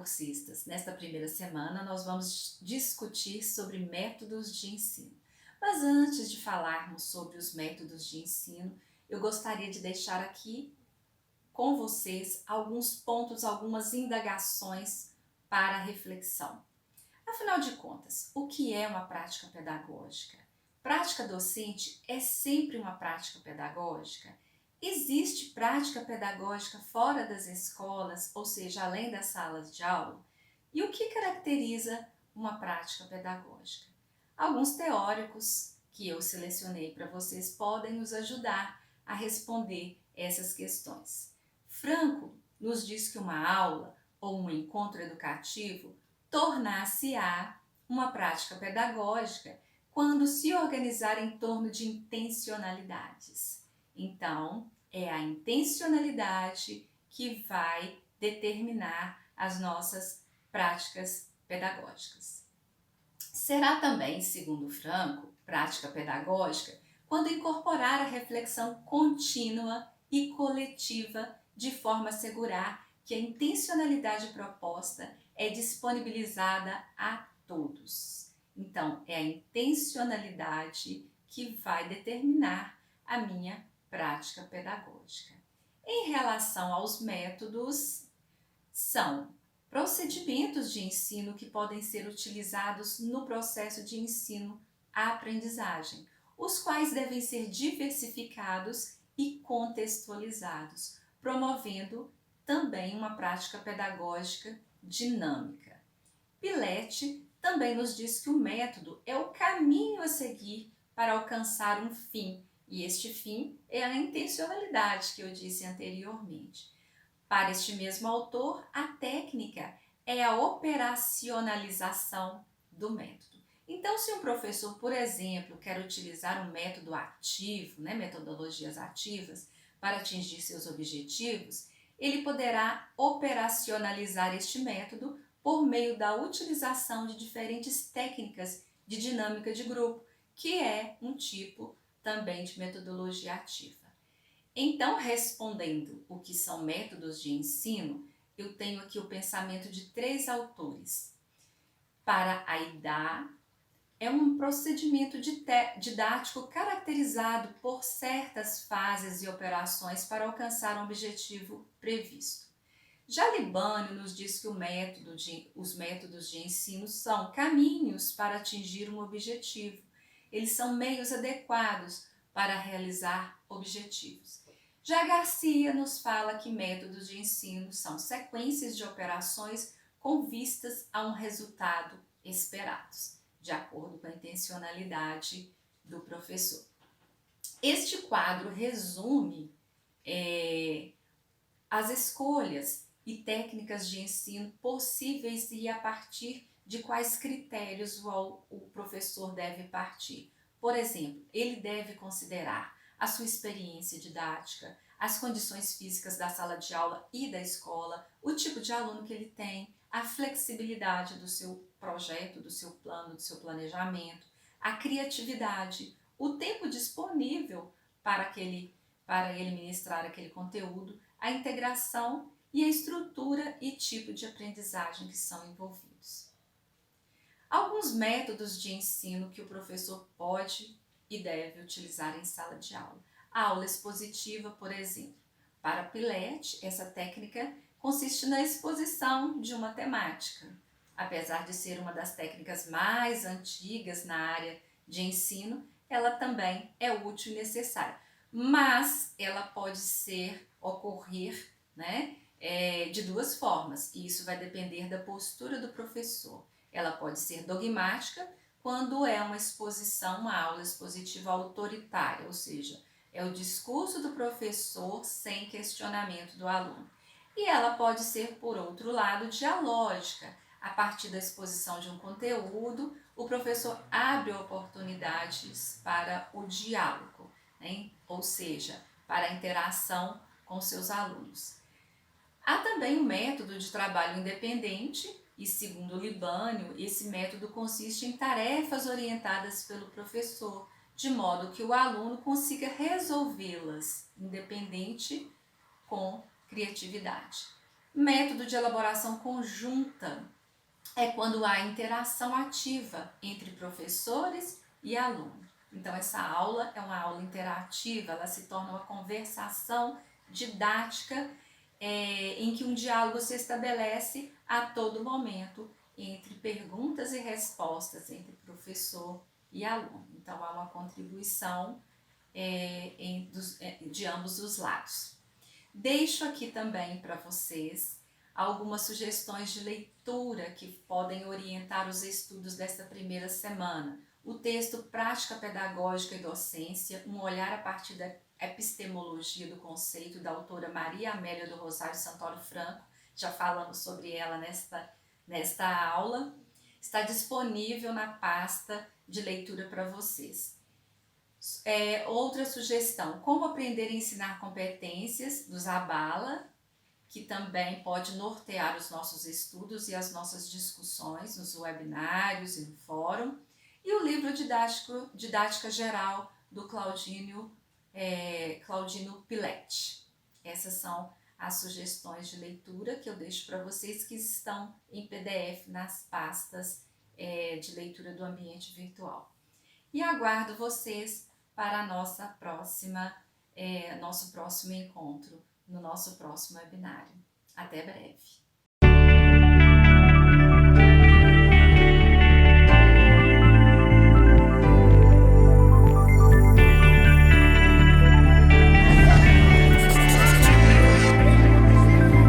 cursistas! Nesta primeira semana nós vamos discutir sobre métodos de ensino. Mas antes de falarmos sobre os métodos de ensino, eu gostaria de deixar aqui com vocês alguns pontos, algumas indagações para reflexão. Afinal de contas, o que é uma prática pedagógica? Prática docente é sempre uma prática pedagógica? Existe prática pedagógica fora das escolas, ou seja, além das salas de aula? E o que caracteriza uma prática pedagógica? Alguns teóricos que eu selecionei para vocês podem nos ajudar a responder essas questões. Franco nos diz que uma aula ou um encontro educativo tornar-se-á uma prática pedagógica quando se organizar em torno de intencionalidades. Então, é a intencionalidade que vai determinar as nossas práticas pedagógicas. Será também, segundo Franco, prática pedagógica quando incorporar a reflexão contínua e coletiva de forma a assegurar que a intencionalidade proposta é disponibilizada a todos. Então, é a intencionalidade que vai determinar a minha prática pedagógica. Em relação aos métodos, são procedimentos de ensino que podem ser utilizados no processo de ensino-aprendizagem, os quais devem ser diversificados e contextualizados, promovendo também uma prática pedagógica dinâmica. Pillet também nos diz que o método é o caminho a seguir para alcançar um fim, e este fim é a intencionalidade que eu disse anteriormente. Para este mesmo autor, a técnica é a operacionalização do método. Então, se um professor, por exemplo, quer utilizar um método ativo, metodologias ativas, para atingir seus objetivos, ele poderá operacionalizar este método por meio da utilização de diferentes técnicas de dinâmica de grupo, que é um tipo também de metodologia ativa. Então, respondendo o que são métodos de ensino, eu tenho aqui o pensamento de 3 autores. Para Aidar, é um procedimento didático caracterizado por certas fases e operações para alcançar um objetivo previsto. Já Libânio nos diz que os métodos de ensino são caminhos para atingir um objetivo. Eles são meios adequados para realizar objetivos. Já Garcia nos fala que métodos de ensino são sequências de operações com vistas a um resultado esperados, de acordo com a intencionalidade do professor. Este quadro resume as escolhas e técnicas de ensino possíveis e a partir de quais critérios o professor deve partir. Por exemplo, ele deve considerar a sua experiência didática, as condições físicas da sala de aula e da escola, o tipo de aluno que ele tem, a flexibilidade do seu projeto, do seu plano, do seu planejamento, a criatividade, o tempo disponível para ele ministrar aquele conteúdo, a integração e a estrutura e tipo de aprendizagem que são envolvidos. Alguns métodos de ensino que o professor pode e deve utilizar em sala de aula. A aula expositiva, por exemplo. Para Pillet, essa técnica consiste na exposição de uma temática. Apesar de ser uma das técnicas mais antigas na área de ensino, ela também é útil e necessária. Mas ela pode ocorrer de 2 formas, e isso vai depender da postura do professor. Ela pode ser dogmática, quando é uma aula expositiva autoritária, ou seja, é o discurso do professor sem questionamento do aluno. E ela pode ser, por outro lado, dialógica. A partir da exposição de um conteúdo, o professor abre oportunidades para o diálogo, ou seja, para a interação com seus alunos. Há também o método de trabalho independente, e segundo Libânio, esse método consiste em tarefas orientadas pelo professor, de modo que o aluno consiga resolvê-las independente com criatividade. Método de elaboração conjunta é quando há interação ativa entre professores e alunos. Então, essa aula é uma aula interativa, ela se torna uma conversação didática em que um diálogo se estabelece a todo momento entre perguntas e respostas entre professor e aluno. Então, há uma contribuição de ambos os lados. Deixo aqui também para vocês algumas sugestões de leitura que podem orientar os estudos desta primeira semana. O texto Prática Pedagógica e Docência, um olhar a partir da epistemologia do conceito, da autora Maria Amélia do Rosário Santoro Franco, já falamos sobre ela nesta aula, está disponível na pasta de leitura para vocês. Outra sugestão, como aprender e ensinar competências, do Zabala, que também pode nortear os nossos estudos e as nossas discussões nos webinários e no fórum. E o livro Didática Geral, do Claudino Piletti. Essas são as sugestões de leitura que eu deixo para vocês, que estão em PDF nas pastas de leitura do ambiente virtual. E aguardo vocês para a nosso próximo encontro, no nosso próximo webinário. Até breve!